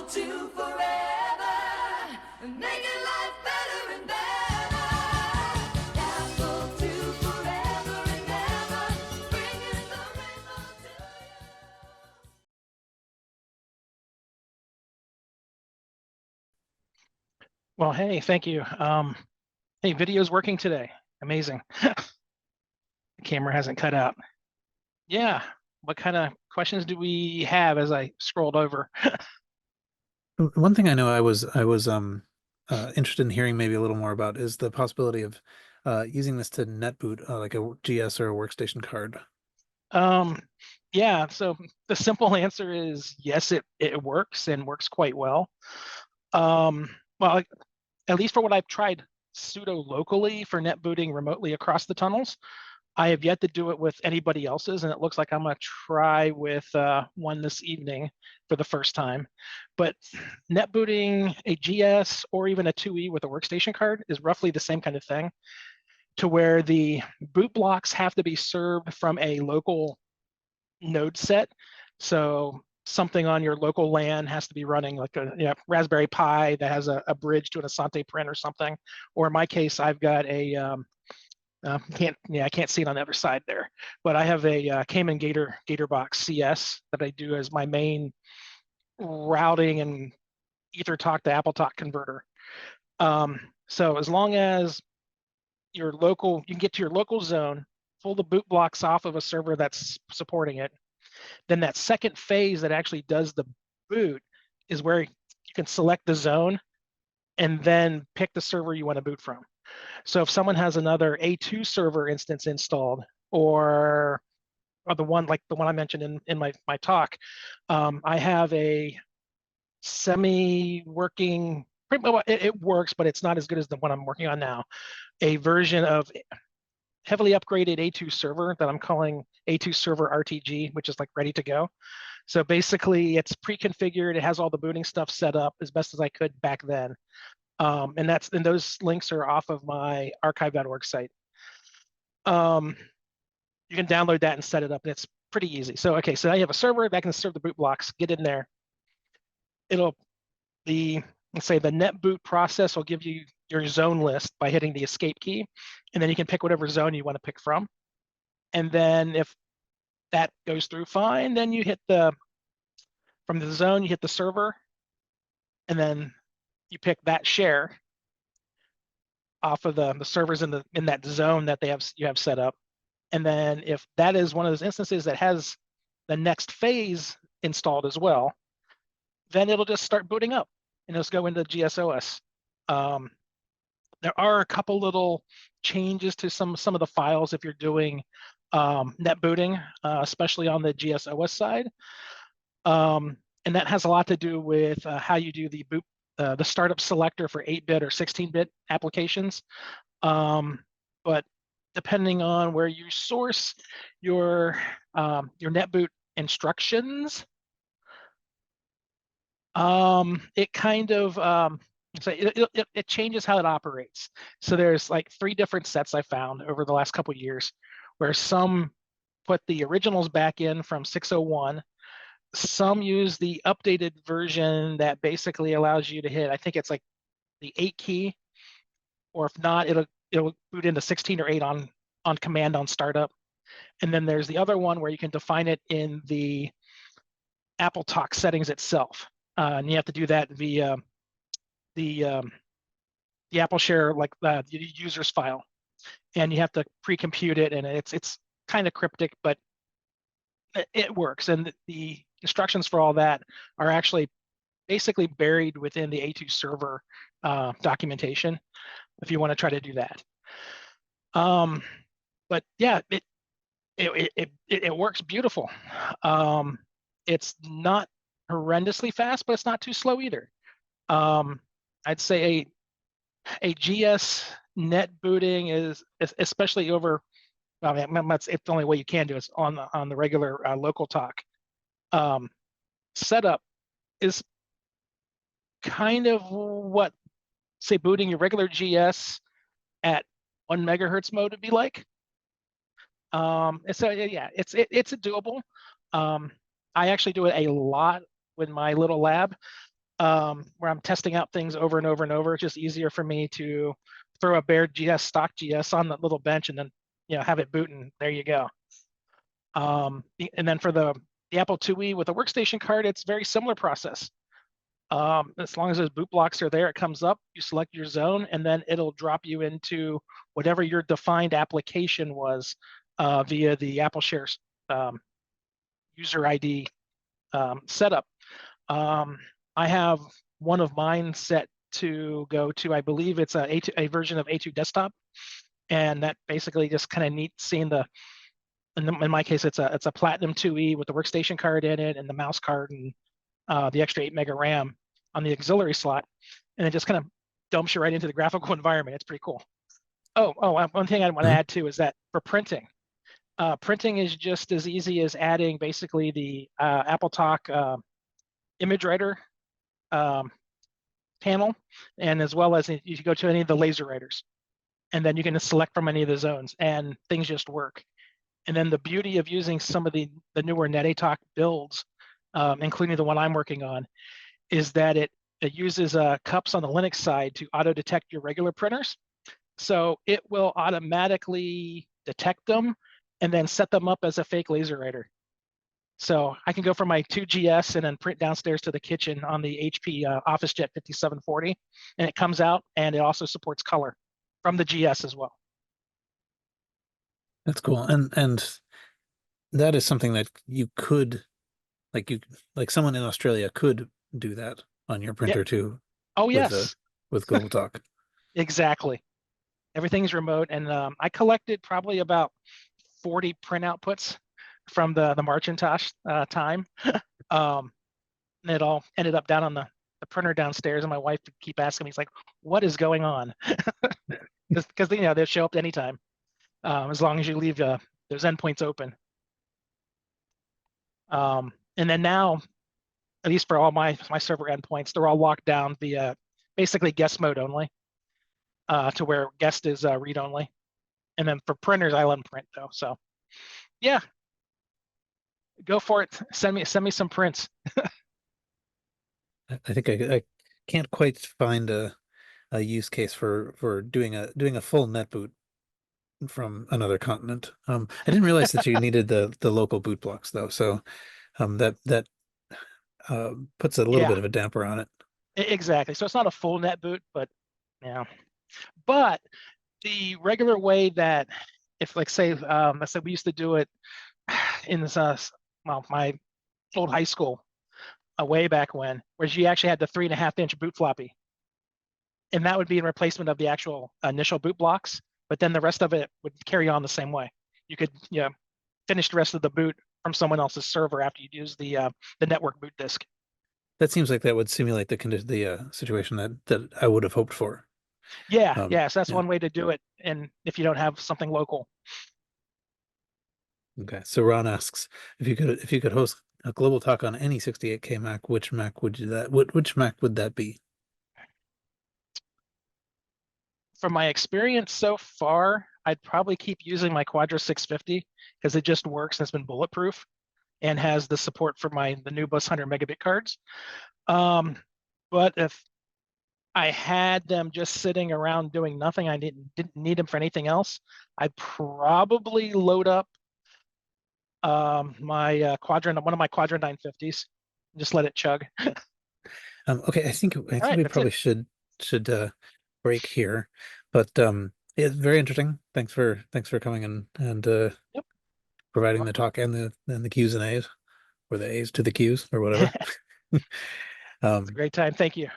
to forever, making life better and better. Apple to forever and ever, bringing the rainbow to you. Well, hey, thank you. Hey, video's working today. Amazing. The camera hasn't cut out. Yeah. What kind of questions do we have as I scrolled over? One thing I know I was interested in hearing maybe a little more about is the possibility of using this to netboot like a GS or a workstation card. Yeah, so the simple answer is yes, it works and works quite well. Well, at least for what I've tried pseudo locally for net booting remotely across the tunnels, I have yet to do it with anybody else's, and it looks like I'm going to try with one this evening for the first time. But net booting a GS or even a 2E with a workstation card is roughly the same kind of thing, to where the boot blocks have to be served from a local node set. So something on your local LAN has to be running, like a Raspberry Pi that has a bridge to an Asante print or something. Or in my case, I've got a I can't see it on the other side there, but I have a Cayman GatorBox CS that I do as my main routing and Ethertalk to AppleTalk converter. So as long as you can get to your local zone, pull the boot blocks off of a server that's supporting it, then that second phase that actually does the boot is where you can select the zone and then pick the server you want to boot from. So if someone has another A2 server instance installed, or the one I mentioned in my talk, I have a semi-working, it works, but it's not as good as the one I'm working on now, a version of heavily upgraded A2 server that I'm calling A2 server RTG, which is like ready to go. So basically it's pre-configured, it has all the booting stuff set up as best as I could back then. And those links are off of my archive.org site. You can download that and set it up, and it's pretty easy. So okay, so I have a server that can serve the boot blocks. Get in there. Let's say the net boot process will give you your zone list by hitting the escape key, and then you can pick whatever zone you want to pick from. And then if that goes through fine, then you hit from the zone, you hit the server, and then you pick that share off of the servers in that zone that you have set up. And then if that is one of those instances that has the next phase installed as well, then it'll just start booting up and it'll go into GSOS. There are a couple little changes to some of the files if you're doing net booting, especially on the GSOS side. And that has a lot to do with how you do the startup selector for 8-bit or 16-bit applications. But depending on where you source your netboot instructions, it kind of so it changes how it operates. So there's like 3 different sets I found over the last couple of years, where some put the originals back in from 601. Some use the updated version that basically allows you to hit, I think it's like the 8 key, or if not, it'll boot into 16 or 8 on command on startup. And then there's the other one where you can define it in the AppleTalk settings itself. And you have to do that via the Apple Share, like the users file. And you have to pre-compute it, and it's kind of cryptic, but it works. And the instructions for all that are actually basically buried within the A2 server documentation, if you want to try to do that. But yeah, it works beautiful. It's not horrendously fast, but it's not too slow either. I'd say a GS net booting is, especially over, I mean, it's the only way you can do it on the regular Localtalk setup, is kind of what, say, booting your regular GS at 1 megahertz mode would be like. And so yeah, it's doable. I actually do it a lot with my little lab. where I'm testing out things over and over and over. It's just easier for me to throw a bare GS, stock GS on that little bench and then, have it boot and there you go. And then for the Apple IIe with a workstation card, it's very similar process. As long as those boot blocks are there, it comes up, you select your zone, and then it'll drop you into whatever your defined application was via the Apple Shares user ID setup. I have one of mine set to go to, I believe it's a version of A2 Desktop, and that basically just kind of neat seeing in my case, it's a Platinum IIe with the workstation card in it and the mouse card and the extra 8 mega RAM on the auxiliary slot, and it just kind of dumps you right into the graphical environment. It's pretty cool. One thing I want to add too is that for printing, printing is just as easy as adding basically the AppleTalk image writer panel, and as well as you go to any of the laser writers, and then you can select from any of the zones, and things just work. And then the beauty of using some of the newer Ethertalk builds, including the one I'm working on, is that it uses cups on the Linux side to auto detect your regular printers. So it will automatically detect them and then set them up as a fake laser writer. So I can go from my 2GS and then print downstairs to the kitchen on the HP OfficeJet 5740, and it comes out, and it also supports color from the GS as well. That's cool. And that is something that you could, like someone in Australia could do that on your printer too. Oh, with, yes. With GlobalTalk. Exactly. Everything's remote, and I collected probably about 40 print outputs from the Marcintosh time. And it all ended up down on the printer downstairs, and my wife would keep asking me, he's like, what is going on? Because they'll show up anytime, as long as you leave those endpoints open. And then now, at least for all my server endpoints, they're all locked down via basically guest mode only, to where guest is read only. And then for printers, I let them print though. So yeah, go for it. Send me some prints. I think I can't quite find a use case for doing a full netboot from another continent. I didn't realize that you needed the local boot blocks though. So that puts a little bit of a damper on it. Exactly. So it's not a full net boot, but yeah. But the regular way that, if like say, let's say we used to do it in this, my old high school, way back when, where you actually had the 3.5-inch boot floppy, and that would be in replacement of the actual initial boot blocks. But then the rest of it would carry on the same way. You could, finish the rest of the boot from someone else's server after you use the network boot disk. That seems like that would simulate the situation that I would have hoped for. Yeah, so that's one way to do it, and if you don't have something local. Okay, so Ron asks if you could host a GlobalTalk on any 68K Mac, which Mac would that be? From my experience so far, I'd probably keep using my Quadro 650 because it just works and it's been bulletproof and has the support for the new bus 100 megabit cards. But if I had them just sitting around doing nothing, I didn't need them for anything else, I'd probably load up my one of my Quadro 950s, and just let it chug. Okay, I think right, we probably should break here, but it's very interesting. Thanks for coming and Yep. providing the talk and the Q's and A's, or the A's to the Q's or whatever. It's a great time. Thank you.